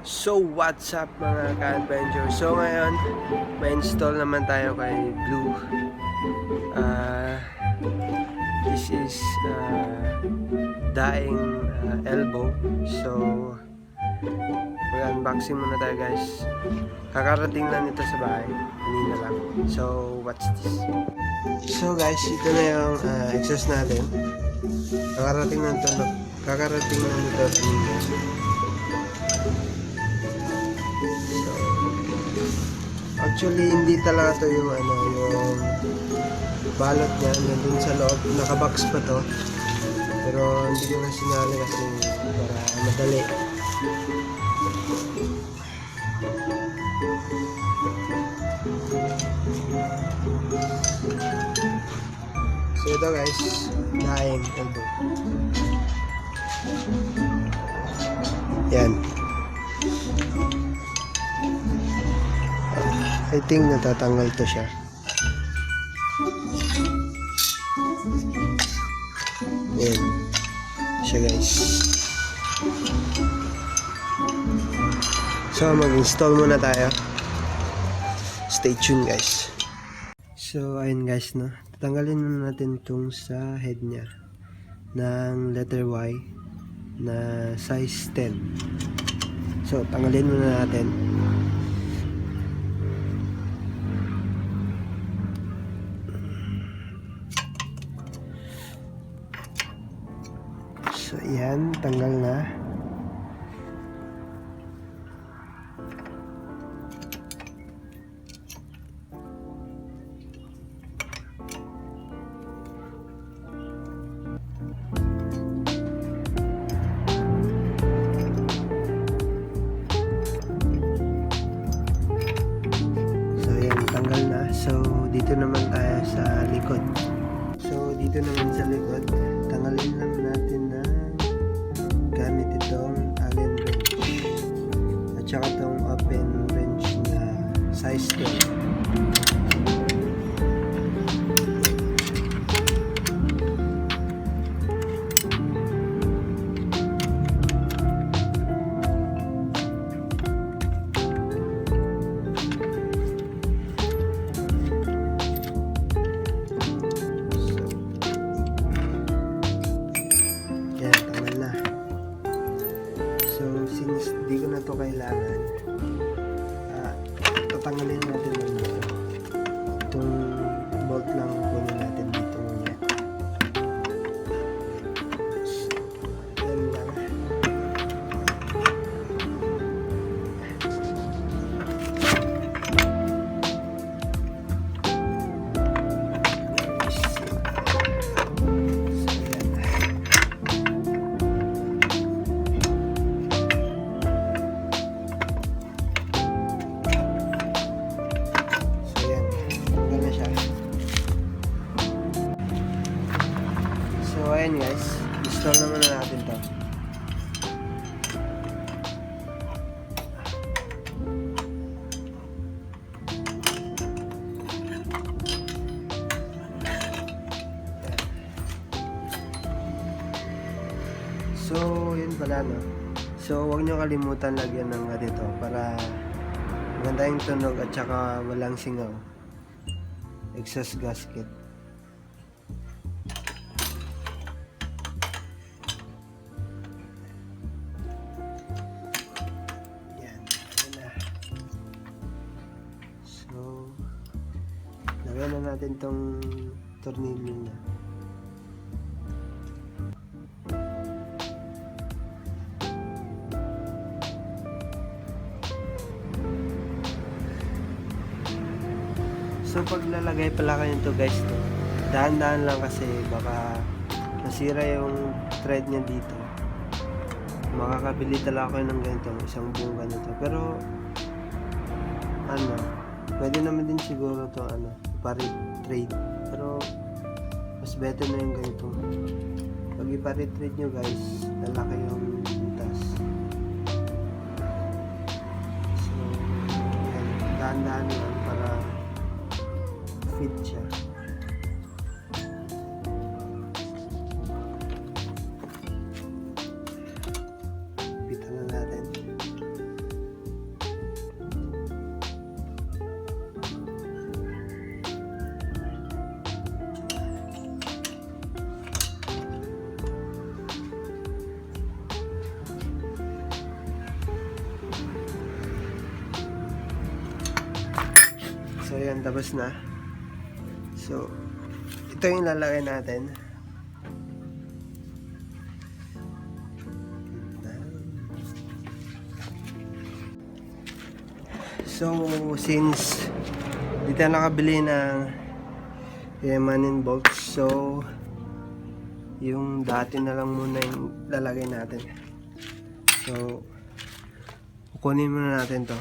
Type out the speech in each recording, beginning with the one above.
So what's up mga ka-adventure? So ngayon, may install naman tayo kay Blue. This is Daeng elbow. So mag-unboxing muna tayo guys. Kakarating lang ito sa bahay. Kanina lang. So what's this? So guys, ito na yung exhaust natin. Kakarating lang ito kanina. Actually, hindi talaga to yung yung balot niya nandun sa loob. Nakabox pa to. Pero hindi ko na sinali kasi para madali. So ito guys, Daeng elbow. Yan. I think natatanggal to siya. Ayan. Siya guys. So mag-install muna tayo. Stay tuned guys. So ayun guys, no. Tatanggalin na natin itong sa head niya ng letter Y na size 10. So tanggalin muna natin. So, yan. Tanggal na. So, yan. Tanggal na. So, dito naman tayo sa likod. So, dito naman sa likod, tanggalin lang natin na gamit itong Allen wrench at saka itong open wrench na size 10. Since di ko na to kailangan, tatanggalin natin lang ito. Itong bolt lang kunin natin dito muna. Yan lang. So ayan guys, install naman na natin to. So yun pala no. So huwag nyo kalimutan lagyan ng ganito para maganda yung tunog at saka walang singaw. Exhaust gasket. Lagyan na natin tong tornilyo niya. So paglalagay pala kayo nito guys, dahan-dahan lang kasi baka masira yung thread niya dito. Makakabili talaga kayo ng ganito, isang buong ganito. Pero pwede naman din siguro to parit trade, pero mas better na yung ganito. Pag iparit trade nyo guys, lalaki yung butas. So yan, dahan-dahan lang para fit siya. Pitan na natin. Ayan, tapos na. So, ito yung lalagay natin. So, since dito nakabili ng manin bolts, so yung dati na lang muna yung lalagay natin. So, kukunin muna natin to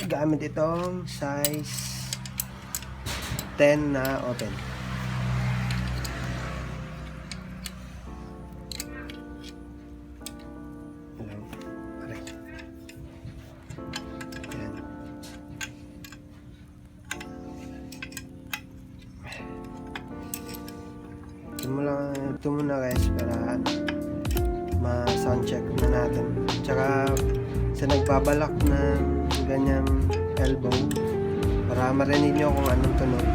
gamit itong size 10 na open. Ito muna guys para ma-sound check na natin. Tsaka sa nagbabalak ng ganyang elbow, para marinig nyo kung anong tunog.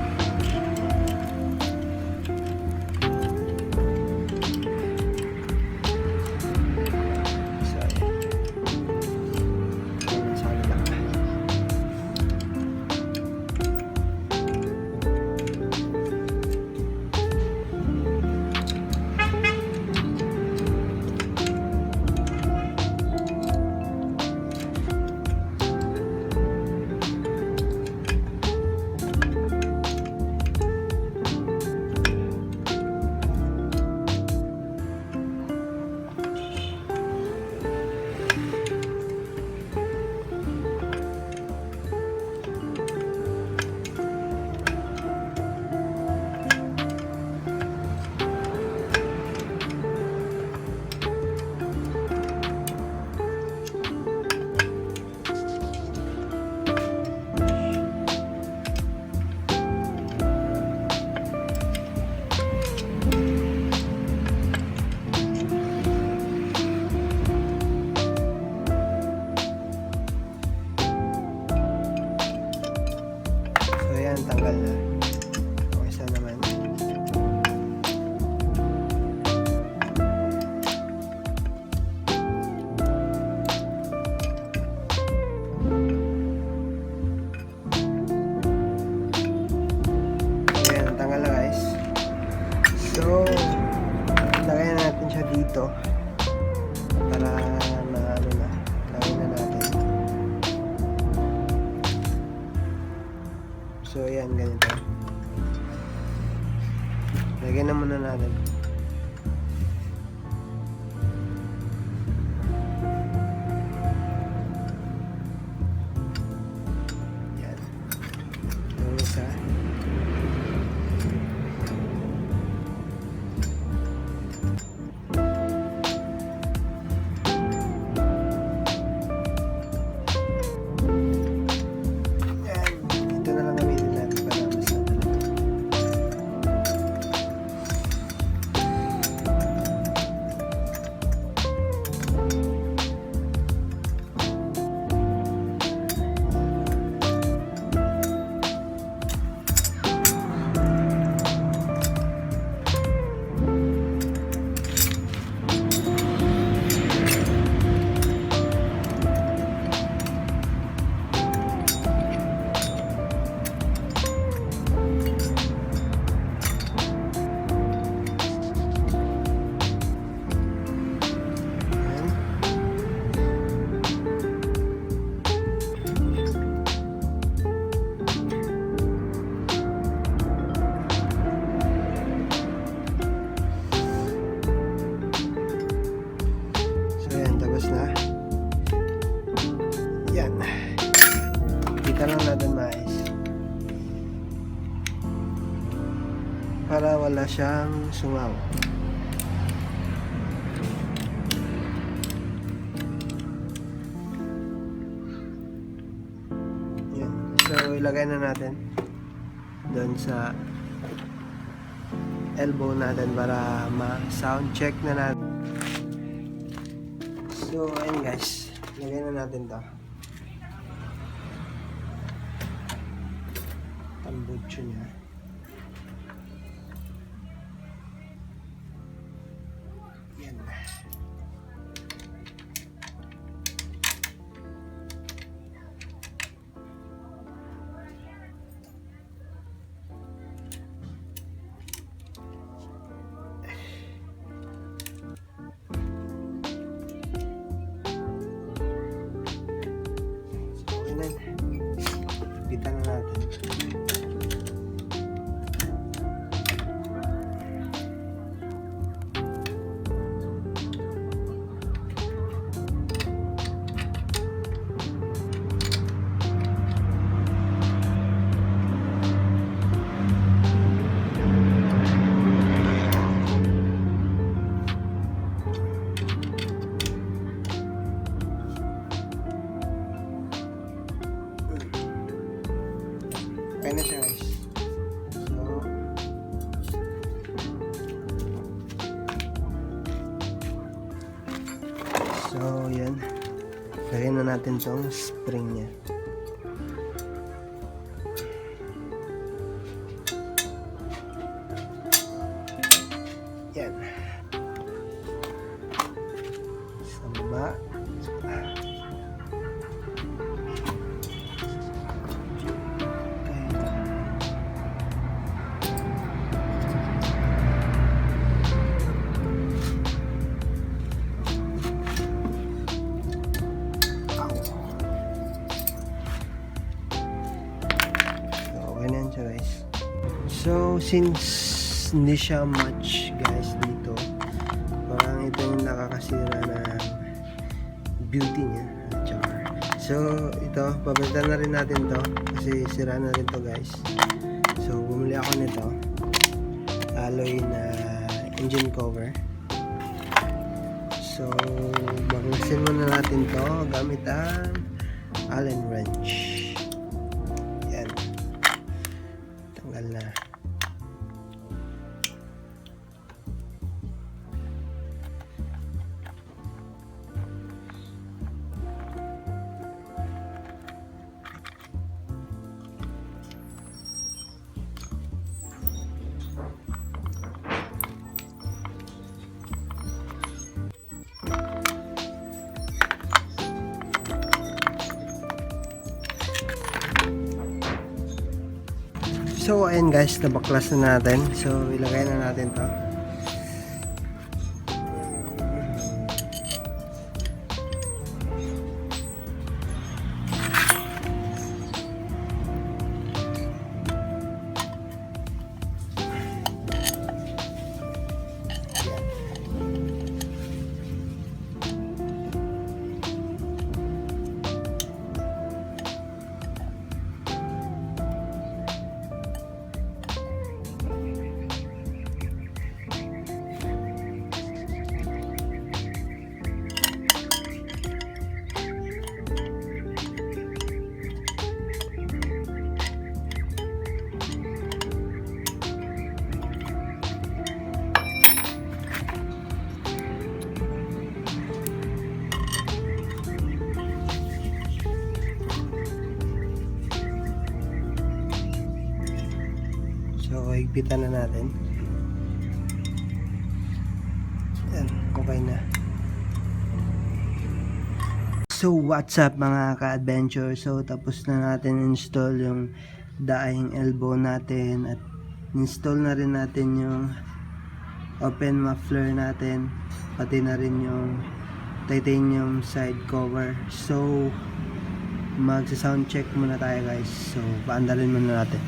Tanggal na. Okay, isa naman. Ayan, tanggal na guys. So, lagyan natin siya dito para na ano na, lagyan na natin. So, ayan, ganito. Lagyan na muna natin. Ayan. Yung isa. Kita lang natin mais para wala siyang sungaw. Yan. So ilagay na natin doon sa elbow natin para ma-sound check na natin. So ayun guys, ilagay na natin to. Tambutso niya. Yan. yan. Lagyan na natin tong spring niya. Yan. Sa baba. Guys. So since hindi siya much guys dito, parang ito yung nakakasira ng beauty niya. Char. So ito, papalitan na rin natin to kasi sira na rin to guys. So bumili ako nito, alloy na engine cover. So baklasin muna natin to gamit ang Allen wrench. Na. So ayun guys, nabaklas na natin. So ilagay na natin to. So, higpitan na natin. Yan, okay na. So, what's up mga ka-adventure? So, tapos na natin install yung Daeng elbow natin at install na rin natin yung open muffler natin, pati na rin yung titanium side cover. So, magsa-sound check muna tayo guys. So, paandalin muna natin.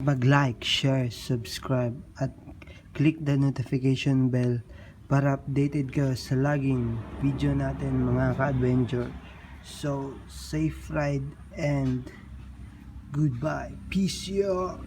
Mag-like, share, subscribe at click the notification bell para updated ka sa laging video natin mga ka-adventure. So, safe ride and goodbye. Peace out.